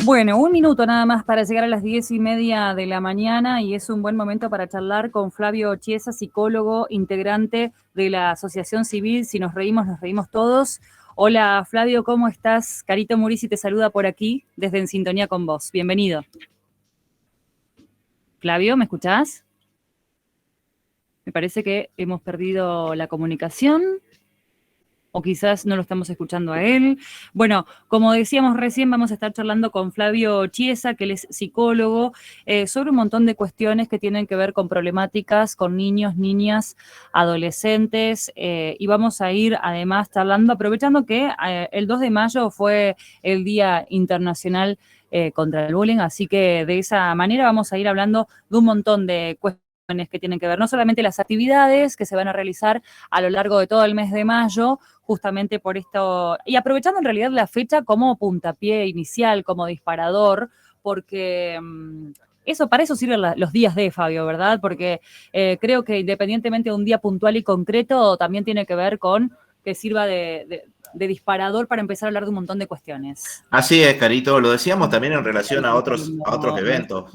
Bueno, un minuto nada más para llegar a las 10:30 de la mañana y es un buen momento para charlar con Flavio Chiesa, psicólogo, integrante de la Asociación Civil Si nos reímos todos. Hola Flavio, ¿cómo estás? Carito Murisi te saluda por aquí, desde En Sintonía con Vos. Bienvenido. Flavio, ¿me escuchás? Me parece que hemos perdido la comunicación. O quizás no lo estamos escuchando a él. Bueno, como decíamos recién, vamos a estar charlando con Flavio Chiesa, que él es psicólogo, sobre un montón de cuestiones que tienen que ver con problemáticas, con niños, niñas, adolescentes, y vamos a ir además charlando, aprovechando que el 2 de mayo fue el Día Internacional contra el Bullying, así que de esa manera vamos a ir hablando de un montón de cuestiones que tienen que ver, no solamente las actividades que se van a realizar a lo largo de todo el mes de mayo, justamente por esto, y aprovechando en realidad la fecha como puntapié inicial, como disparador, porque para eso sirven los días de Fabio, ¿verdad? Porque creo que independientemente de un día puntual y concreto, también tiene que ver con que sirva de disparador para empezar a hablar de un montón de cuestiones. Así es, Carito, lo decíamos también en relación a otros eventos.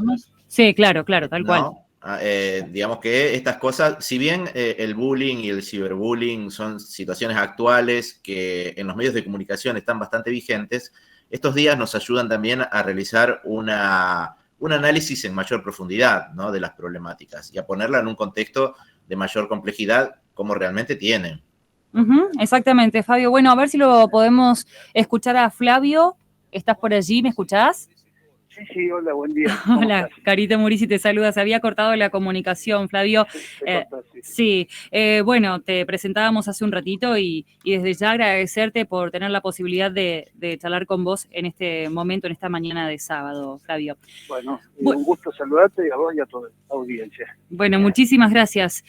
Sí, claro, tal cual. ¿No? Digamos que estas cosas, si bien el bullying y el ciberbullying son situaciones actuales que en los medios de comunicación están bastante vigentes, estos días nos ayudan también a realizar un análisis en mayor profundidad, ¿no?, de las problemáticas y a ponerla en un contexto de mayor complejidad como realmente tienen. Exactamente, Fabio. Bueno, a ver si lo podemos escuchar a Flavio. ¿Estás por allí? ¿Me escuchás? Sí, hola, buen día. Hola, Carito Murisi te saluda. Se había cortado la comunicación, Flavio. Bueno, te presentábamos hace un ratito y desde ya agradecerte por tener la posibilidad de charlar con vos en este momento, en esta mañana de sábado, Flavio. Bueno, un gusto saludarte a vos y a toda la audiencia. Bueno, muchísimas gracias.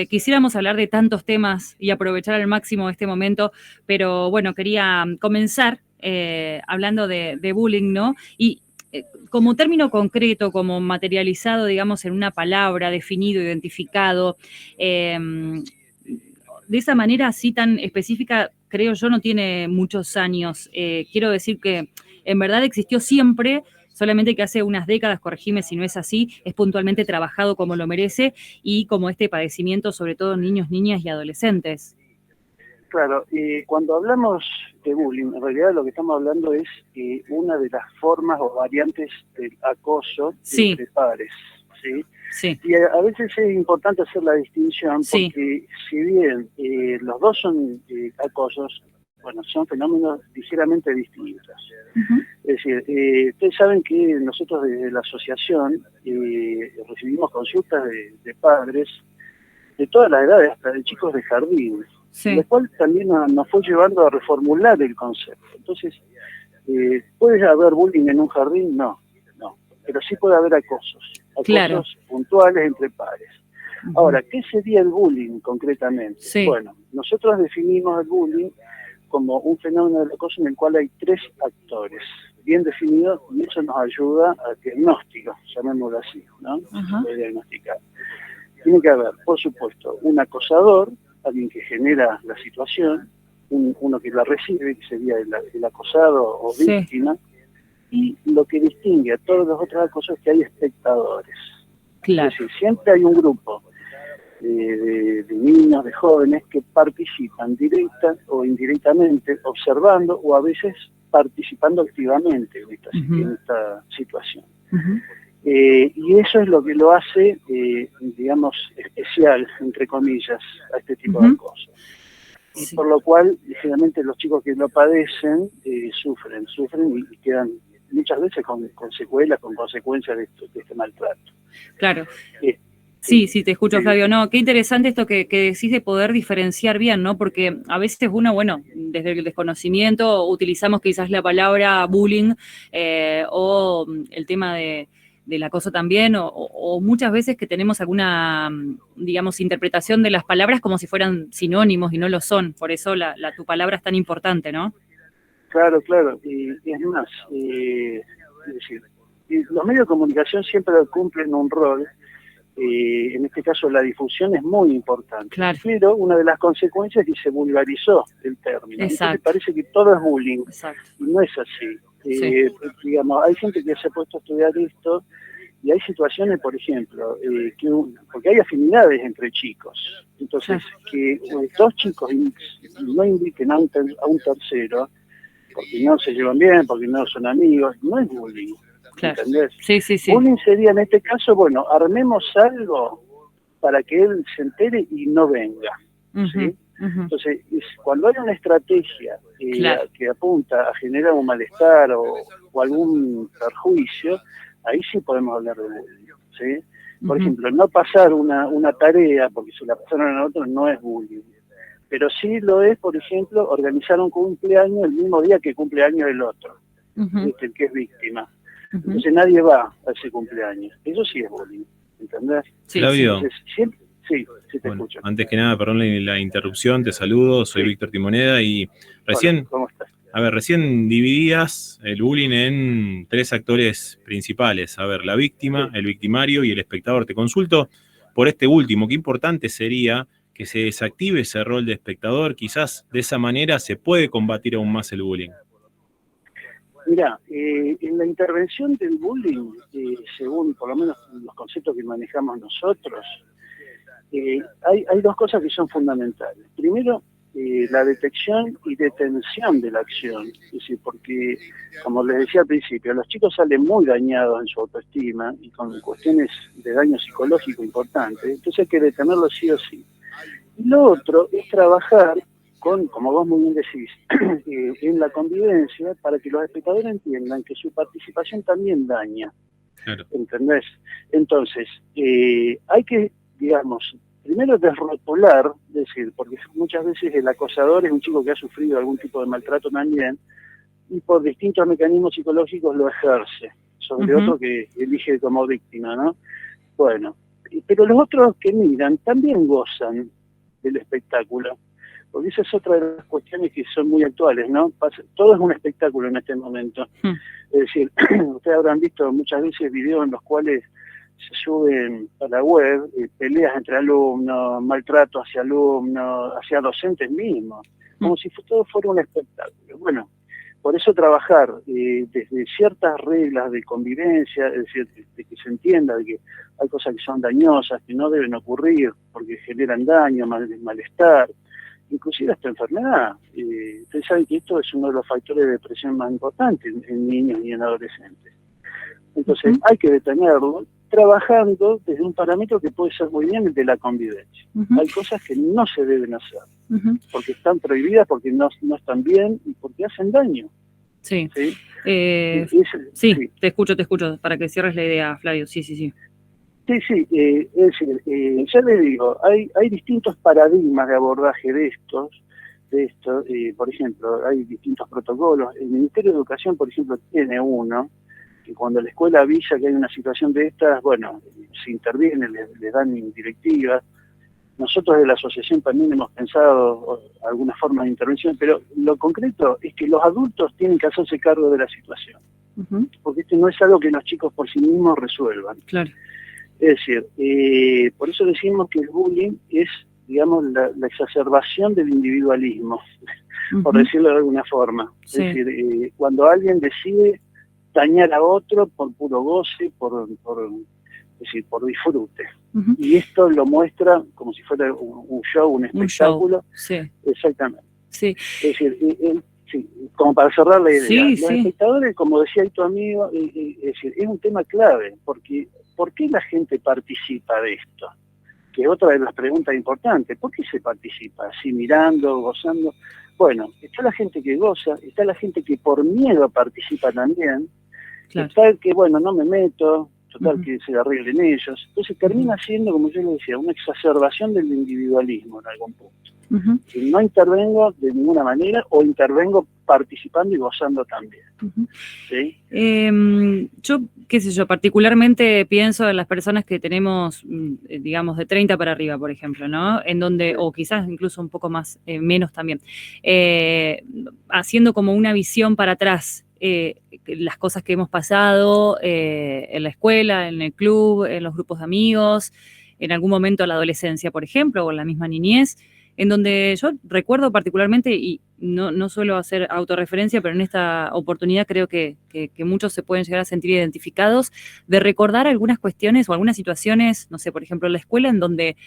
Quisiéramos hablar de tantos temas y aprovechar al máximo este momento, pero bueno, quería comenzar hablando de bullying, ¿no? Y como término concreto, como materializado, digamos, en una palabra, definido, identificado, de esa manera así tan específica, creo yo, no tiene muchos años. Quiero decir que en verdad existió siempre, solamente que hace unas décadas, corregime si no es así, es puntualmente trabajado como lo merece y como este padecimiento, sobre todo en niños, niñas y adolescentes. Claro, cuando hablamos de bullying, en realidad lo que estamos hablando es una de las formas o variantes del acoso entre pares, ¿sí? Sí. Y a veces es importante hacer la distinción porque si bien los dos son acosos, bueno, son fenómenos ligeramente distintos. Es decir, ustedes saben que nosotros desde la asociación recibimos consultas de padres de todas las edades, hasta de chicos de jardín, lo cual también nos fue llevando a reformular el concepto. Entonces, ¿puede haber bullying en un jardín? No, pero sí puede haber acosos puntuales entre pares. Ahora, ¿qué sería el bullying concretamente? Bueno, nosotros definimos el bullying como un fenómeno del acoso en el cual hay tres actores bien definidos y eso nos ayuda a diagnóstico, llamémoslo así, ¿no? Se puede diagnosticar. Tiene que haber, por supuesto, un acosador, alguien que genera la situación, uno que la recibe, que sería el acosado o víctima, y lo que distingue a todos los otros acosos es que hay espectadores. Claro. Es decir, siempre hay un grupo de niños, de jóvenes que participan directa o indirectamente, observando o a veces participando activamente en esta situación. Y eso es lo que lo hace, digamos, especial, entre comillas, a este tipo de cosas. Y por lo cual, generalmente los chicos que lo padecen sufren y quedan muchas veces con secuelas, con consecuencias de este maltrato. Claro. Sí, te escucho, Flavio. No, qué interesante esto que decís de poder diferenciar bien, ¿no? Porque a veces uno, bueno, desde el desconocimiento utilizamos quizás la palabra bullying o el tema del acoso también, o muchas veces que tenemos alguna, digamos, interpretación de las palabras como si fueran sinónimos y no lo son. Por eso tu palabra es tan importante, ¿no? Claro. Y es más, es decir, los medios de comunicación siempre cumplen un rol. En este caso la difusión es muy importante, pero una de las consecuencias es que se vulgarizó el término. Entonces parece que todo es bullying, y no es así. Sí. Digamos, hay gente que se ha puesto a estudiar esto y hay situaciones, por ejemplo, porque hay afinidades entre chicos. Entonces, que dos chicos no inviten a un tercero, porque no se llevan bien, porque no son amigos, no es bullying. Claro. ¿Entendés? Sí. Bullying sería en este caso, bueno, armemos algo para que él se entere y no venga. ¿Sí? Entonces, cuando hay una estrategia que apunta a generar un malestar o algún perjuicio, ahí sí podemos hablar de bullying. ¿Sí? Por ejemplo, no pasar una tarea porque se la pasaron a otro no es bullying. Pero sí lo es, por ejemplo, organizar un cumpleaños el mismo día que cumpleaños el otro, el que es víctima. Entonces nadie va a ese cumpleaños. Eso sí es bullying, ¿entendés? Sí, Flavio. Entonces, siempre, sí te escucho. Antes que nada, perdón la interrupción, te saludo, soy Víctor Timoneda y recién, Hola, ¿cómo estás? A ver, recién dividías el bullying en 3 actores principales. A ver, la víctima, el victimario y el espectador. Te consulto por este último. Qué importante sería que se desactive ese rol de espectador. Quizás de esa manera se puede combatir aún más el bullying. Mirá, en la intervención del bullying, según por lo menos los conceptos que manejamos nosotros, hay dos cosas que son fundamentales. Primero, la detección y detención de la acción. Es decir, porque, como les decía al principio, los chicos salen muy dañados en su autoestima y con cuestiones de daño psicológico importantes, entonces hay que detenerlo sí o sí. Y lo otro es trabajar con, como vos muy bien decís, en la convivencia para que los espectadores entiendan que su participación también daña. Claro. ¿Entendés? Entonces, hay que, digamos, primero desrotular, es decir, porque muchas veces el acosador es un chico que ha sufrido algún tipo de maltrato también y por distintos mecanismos psicológicos lo ejerce sobre otro que elige como víctima, ¿no? Bueno, pero los otros que miran también gozan del espectáculo, porque esa es otra de las cuestiones que son muy actuales, ¿no? Todo es un espectáculo en este momento. Es decir, ustedes habrán visto muchas veces videos en los cuales se suben a la web peleas entre alumnos, maltrato hacia alumnos, hacia docentes mismos, como si todo fuera un espectáculo. Bueno, por eso trabajar desde ciertas reglas de convivencia, es decir, de que se entienda de que hay cosas que son dañosas, que no deben ocurrir porque generan daño, malestar, inclusive hasta enfermedad. Ustedes saben que esto es uno de los factores de depresión más importantes en niños y en adolescentes. Entonces hay que detenerlo trabajando desde un parámetro que puede ser muy bien el de la convivencia. Hay cosas que no se deben hacer, porque están prohibidas, porque no están bien y porque hacen daño. Sí. ¿Sí? Sí, te escucho, para que cierres la idea, Flavio. Sí. Sí, es decir, ya les digo, hay distintos paradigmas de abordaje de esto. Por ejemplo, hay distintos protocolos. El Ministerio de Educación, por ejemplo, tiene uno, que cuando la escuela avisa que hay una situación de estas, bueno, se interviene, le dan directivas. Nosotros de la asociación también hemos pensado alguna forma de intervención, pero lo concreto es que los adultos tienen que hacerse cargo de la situación, porque esto no es algo que los chicos por sí mismos resuelvan. Claro. Es decir, por eso decimos que el bullying es, digamos, la exacerbación del individualismo, por decirlo de alguna forma. Sí. Es decir, cuando alguien decide dañar a otro por puro goce, por disfrute. Y esto lo muestra como si fuera un show, un espectáculo. Sí. Exactamente. Sí. Es decir, como para cerrar la idea, los espectadores, como decía ahí tu amigo, es decir, es un tema clave, porque ¿por qué la gente participa de esto? Que es otra de las preguntas importantes. ¿Por qué se participa? ¿Así mirando, gozando? Bueno, está la gente que goza, está la gente que por miedo participa también, está el que, bueno, no me meto, total que se arreglen ellos. Entonces termina siendo, como yo le decía, una exacerbación del individualismo en algún punto. Que no intervengo de ninguna manera o intervengo participando y gozando también. ¿Sí? Yo, qué sé yo, particularmente pienso en las personas que tenemos, digamos, de 30 para arriba, por ejemplo, ¿no? En donde, o quizás incluso un poco más, menos también, haciendo como una visión para atrás, las cosas que hemos pasado en la escuela, en el club, en los grupos de amigos, en algún momento en la adolescencia, por ejemplo, o en la misma niñez. en donde yo recuerdo particularmente, y no suelo hacer autorreferencia, pero en esta oportunidad creo que muchos se pueden llegar a sentir identificados, de recordar algunas cuestiones o algunas situaciones, no sé, por ejemplo, en la escuela en donde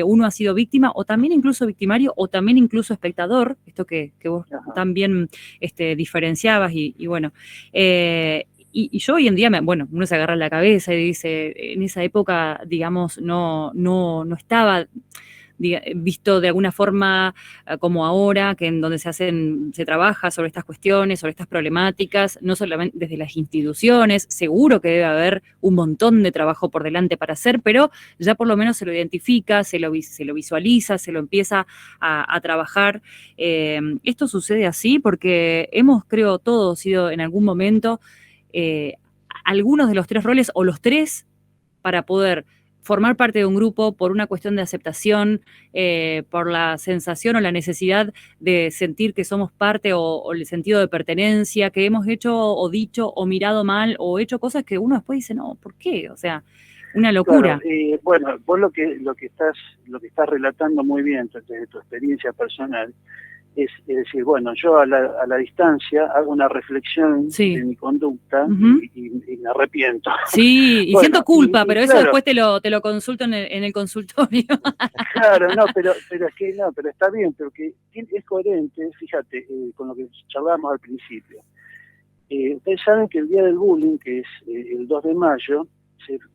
uno ha sido víctima, o también incluso victimario, o también incluso espectador, esto que vos también diferenciabas, y bueno, y yo hoy en día, uno se agarra la cabeza y dice, en esa época, digamos, no estaba visto de alguna forma como ahora, que en donde se trabaja sobre estas cuestiones, sobre estas problemáticas, no solamente desde las instituciones, seguro que debe haber un montón de trabajo por delante para hacer, pero ya por lo menos se lo identifica, se lo visualiza, se lo empieza a trabajar. Esto sucede así porque hemos, creo, todos sido en algún momento algunos de los tres roles, o los tres, para poder formar parte de un grupo por una cuestión de aceptación, por la sensación o la necesidad de sentir que somos parte, o el sentido de pertenencia, que hemos hecho o dicho o mirado mal o hecho cosas que uno después dice, no, ¿por qué? O sea, una locura. Claro, bueno, vos lo que estás relatando muy bien desde tu experiencia personal es decir, bueno, yo a la distancia hago una reflexión de mi conducta y me arrepiento. Sí, y siento culpa, pero eso después te lo consulto en el consultorio. Claro, no, pero es que no, pero está bien, porque es coherente, fíjate, con lo que charlábamos al principio. Ustedes saben que el Día del Bullying, que es el 2 de mayo,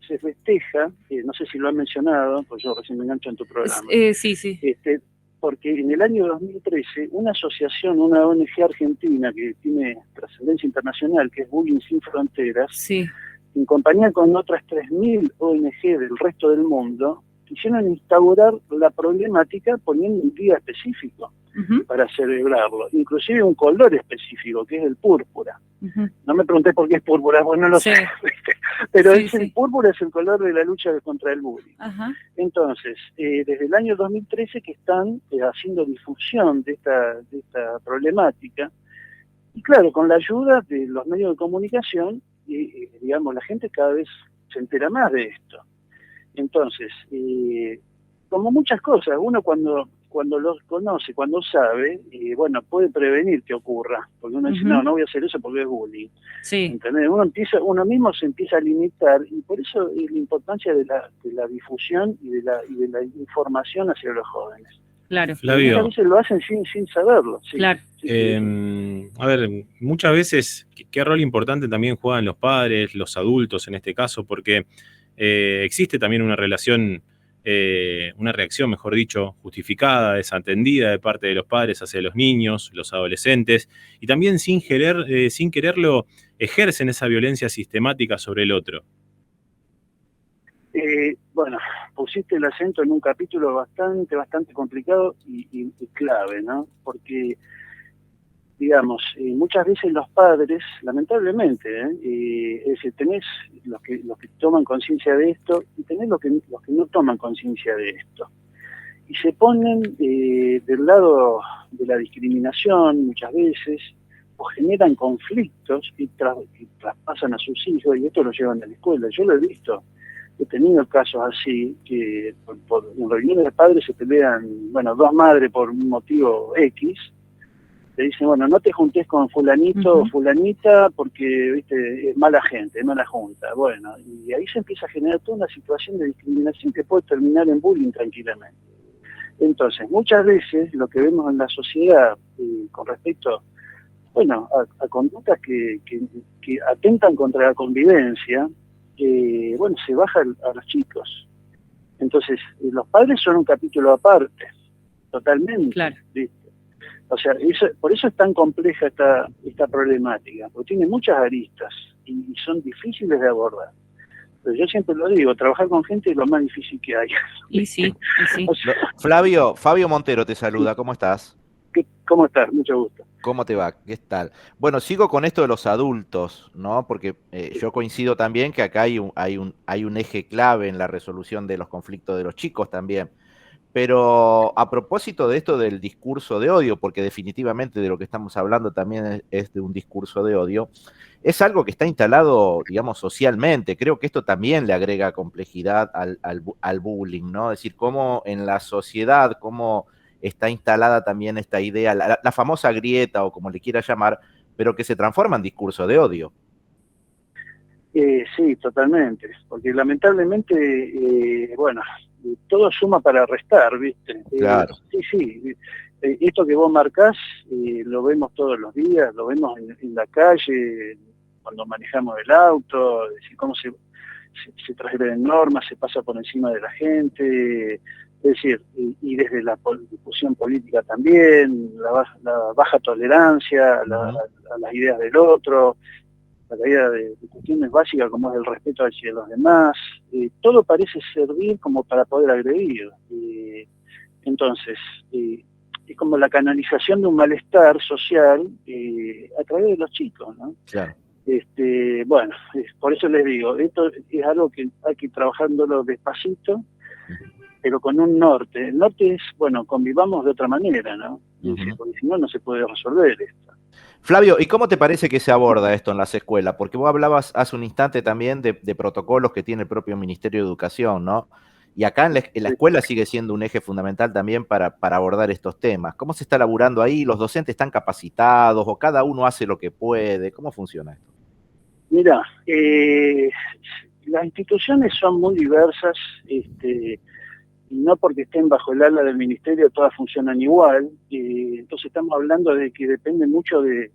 se festeja, no sé si lo han mencionado, pues yo recién me engancho en tu programa. Sí. Porque en el año 2013, una asociación, una ONG argentina que tiene trascendencia internacional, que es Bullying Sin Fronteras, en compañía con otras 3.000 ONG del resto del mundo, quisieron instaurar la problemática poniendo un día específico para celebrarlo, inclusive un color específico, que es el púrpura. No me pregunté por qué es púrpura, bueno, no lo sé, pero el púrpura es el color de la lucha contra el bullying. Entonces, desde el año 2013 que están haciendo difusión de esta problemática, y claro, con la ayuda de los medios de comunicación, digamos, la gente cada vez se entera más de esto. Entonces, como muchas cosas, uno cuando los conoce, cuando sabe, bueno, puede prevenir que ocurra, porque uno dice, no voy a hacer eso porque es bullying. ¿Entendés? Uno mismo se empieza a limitar, y por eso es la importancia de la difusión y de la información hacia los jóvenes. Claro. Flavio. Muchas veces lo hacen sin saberlo. Claro. A ver, muchas veces, ¿qué rol importante también juegan los padres, los adultos en este caso? Porque existe también una relación, una reacción, mejor dicho, justificada, desatendida de parte de los padres hacia los niños, los adolescentes, y también sin quererlo ejercen esa violencia sistemática sobre el otro. Bueno, pusiste el acento en un capítulo bastante complicado y clave, ¿no? Porque, digamos, muchas veces los padres, lamentablemente, es decir, tenés los que toman conciencia de esto y tenés los que no toman conciencia de esto. Y se ponen del lado de la discriminación muchas veces, o generan conflictos y traspasan a sus hijos, y esto lo llevan a la escuela. Yo lo he visto. He tenido casos así, que en reuniones de padres se pelean, bueno, dos madres por un motivo X, te dicen, bueno, no te juntes con fulanito o fulanita porque, viste, es mala gente, no la junta. Bueno, y ahí se empieza a generar toda una situación de discriminación que puede terminar en bullying tranquilamente. Entonces, muchas veces lo que vemos en la sociedad con respecto, bueno, a conductas que atentan contra la convivencia, bueno, se baja a los chicos. Entonces, los padres son un capítulo aparte, totalmente. Claro. ¿Viste? O sea, por eso es tan compleja esta problemática, porque tiene muchas aristas y son difíciles de abordar. Pero yo siempre lo digo, trabajar con gente es lo más difícil que hay. Y sí. O sea, Fabio Montero te saluda, ¿cómo estás? ¿Cómo estás? Mucho gusto. ¿Cómo te va? ¿Qué tal? Bueno, sigo con esto de los adultos, ¿no? Porque yo coincido también que acá hay un eje clave en la resolución de los conflictos de los chicos también. Pero a propósito de esto del discurso de odio, porque definitivamente de lo que estamos hablando también es de un discurso de odio, es algo que está instalado, digamos, socialmente. Creo que esto también le agrega complejidad al bullying, ¿no? Es decir, cómo en la sociedad, cómo está instalada también esta idea, la famosa grieta o como le quiera llamar, pero que se transforma en discurso de odio. Sí, totalmente, porque lamentablemente, bueno, todo suma para restar, ¿viste? Claro. Sí. Esto que vos marcás lo vemos todos los días, lo vemos en la calle, cuando manejamos el auto, es decir, cómo se transgreden normas, se pasa por encima de la gente, es decir, y desde la discusión política también, la baja tolerancia a las ideas del otro, la caída de cuestiones básicas como es el respeto hacia los demás, todo parece servir como para poder agredir. Entonces, es como la canalización de un malestar social a través de los chicos, ¿no? Claro. Bueno, por eso les digo, esto es algo que hay que ir trabajándolo despacito, pero con un norte. El norte es, bueno, convivamos de otra manera, ¿no? Porque si no, no se puede resolver esto. Flavio, ¿y cómo te parece que se aborda esto en las escuelas? Porque vos hablabas hace un instante también de protocolos que tiene el propio Ministerio de Educación, ¿no? Y acá en la escuela sigue siendo un eje fundamental también para abordar estos temas. ¿Cómo se está laburando ahí? ¿Los docentes están capacitados o cada uno hace lo que puede? ¿Cómo funciona esto? Mira, las instituciones son muy diversas, y no porque estén bajo el ala del ministerio todas funcionan igual, entonces estamos hablando de que depende mucho de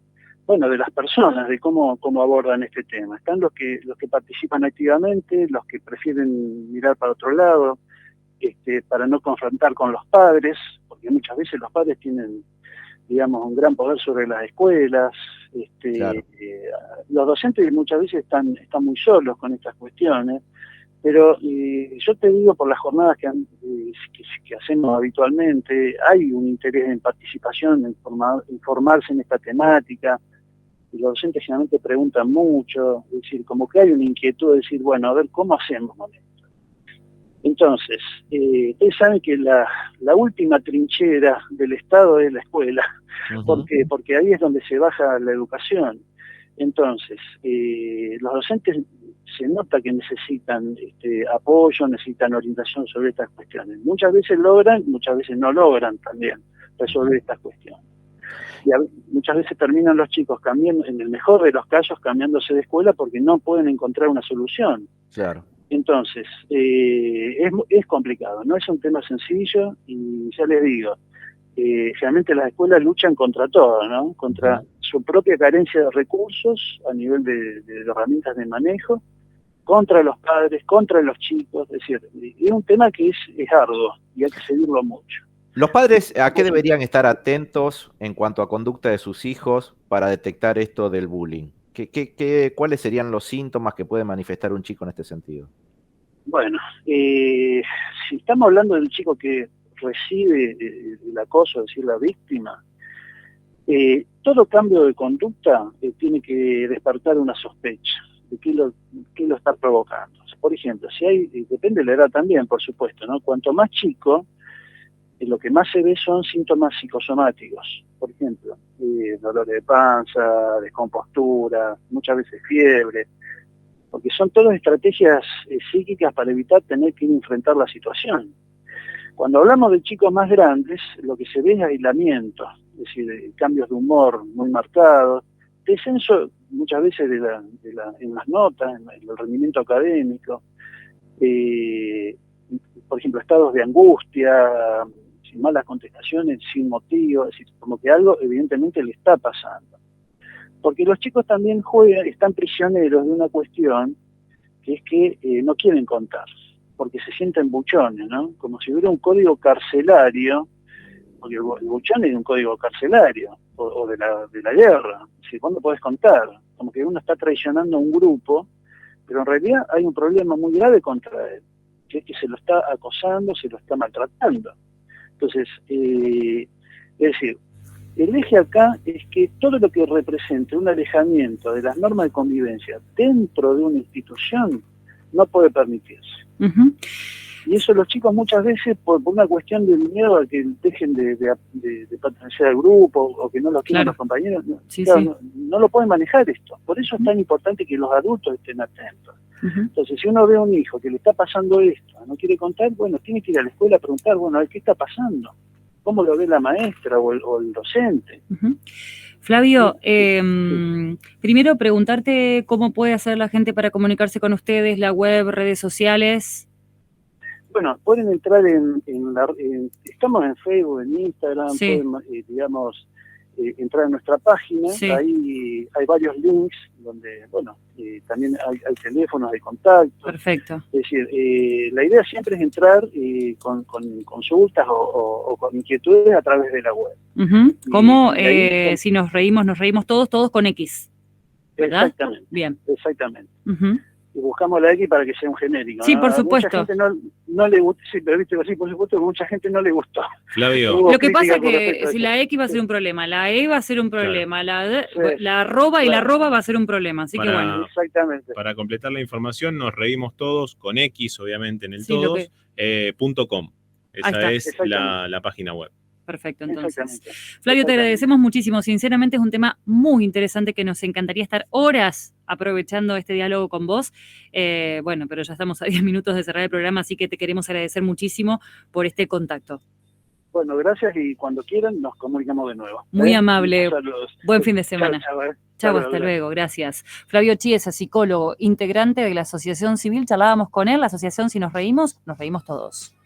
las personas, de cómo abordan este tema. Están los que participan activamente, los que prefieren mirar para otro lado, para no confrontar con los padres, porque muchas veces los padres tienen, digamos, un gran poder sobre las escuelas. Claro. Los docentes muchas veces están muy solos con estas cuestiones, pero yo te digo, por las jornadas que hacemos habitualmente, hay un interés en participación, en formarse en esta temática, y los docentes generalmente preguntan mucho, es decir, como que hay una inquietud de decir, bueno, a ver, ¿cómo hacemos con esto? Entonces, ustedes saben que la última trinchera del Estado es la escuela, porque ahí es donde se baja la educación. Entonces, los docentes se nota que necesitan apoyo, necesitan orientación sobre estas cuestiones. Muchas veces logran, muchas veces no logran también resolver estas cuestiones. Y muchas veces terminan los chicos cambiando, en el mejor de los casos, cambiándose de escuela porque no pueden encontrar una solución. Claro. Entonces, es complicado, no es un tema sencillo, y ya les digo, realmente las escuelas luchan contra todo, ¿no? Contra su propia carencia de recursos a nivel de herramientas de manejo, contra los padres, contra los chicos, es decir, es un tema que es arduo y hay que seguirlo mucho. ¿Los padres a qué deberían estar atentos en cuanto a conducta de sus hijos para detectar esto del bullying? ¿Cuáles serían los síntomas que puede manifestar un chico en este sentido? Bueno, si estamos hablando del chico que recibe el acoso, es decir, la víctima, todo cambio de conducta tiene que despertar una sospecha de qué lo está provocando. Por ejemplo, si hay, depende de la edad también, por supuesto, ¿no? Cuanto más chico, lo que más se ve son síntomas psicosomáticos. Por ejemplo, dolores de panza, descompostura, muchas veces fiebre, porque son todas estrategias psíquicas para evitar tener que enfrentar la situación. Cuando hablamos de chicos más grandes, lo que se ve es aislamiento, es decir, cambios de humor muy marcados, descenso muchas veces en las notas, en el rendimiento académico, por ejemplo, estados de angustia, sin malas contestaciones, sin motivo, es decir, como que algo evidentemente le está pasando. Porque los chicos también están prisioneros de una cuestión que es que no quieren contar, porque se sienten buchones, ¿no? Como si hubiera un código carcelario, porque el buchón es un código carcelario, o de la guerra. Si vos no podés contar, como que uno está traicionando a un grupo, pero en realidad hay un problema muy grave contra él, que es que se lo está acosando, se lo está maltratando. Entonces, es decir, el eje acá es que todo lo que represente un alejamiento de las normas de convivencia dentro de una institución no puede permitirse. Y eso los chicos muchas veces, por una cuestión del miedo a que dejen de pertenecer al grupo o que no lo quieran los compañeros, no lo pueden manejar esto. Por eso es tan importante que los adultos estén atentos. Entonces, si uno ve a un hijo que le está pasando esto, no quiere contar, bueno, tiene que ir a la escuela a preguntar, bueno, a ver qué está pasando. cómo lo ve la maestra o el docente. Uh-huh. Flavio, primero preguntarte cómo puede hacer la gente para comunicarse con ustedes, la web, redes sociales. Bueno, pueden entrar estamos en Facebook, en Instagram, sí. pueden, digamos, entrar en nuestra página, sí. Ahí hay varios links donde, bueno, también hay teléfonos de contacto. Perfecto. Es decir, la idea siempre es entrar con consultas o con inquietudes a través de la web. Uh-huh. ¿Cómo? Si nos reímos todos con X, ¿verdad? Exactamente. Bien. Exactamente. Uh-huh. Y buscamos la X para que sea un genérico. Sí, ¿no? por supuesto. A mucha gente no le gusta, sí, pero viste, sí, por supuesto que mucha gente no le gustó. Flavio. Lo que pasa es que si la X va a ser un problema, la E va a ser un problema, claro. la arroba y la arroba va a ser un problema, así que bueno. Exactamente. Para completar la información, nos reímos todos con X, obviamente en el todos, .com. Esa es la página web. Perfecto, entonces. Flavio, te agradecemos muchísimo. Sinceramente es un tema muy interesante que nos encantaría estar horas aprovechando este diálogo con vos. Bueno, pero ya estamos a 10 minutos de cerrar el programa, así que te queremos agradecer muchísimo por este contacto. Bueno, gracias y cuando quieran nos comunicamos de nuevo. Muy amable. Saludos. Buen fin de semana. Chau, hasta luego. Gracias. Flavio Chiesa, psicólogo, integrante de la Asociación Civil. Charlábamos con él, la asociación Si nos reímos todos.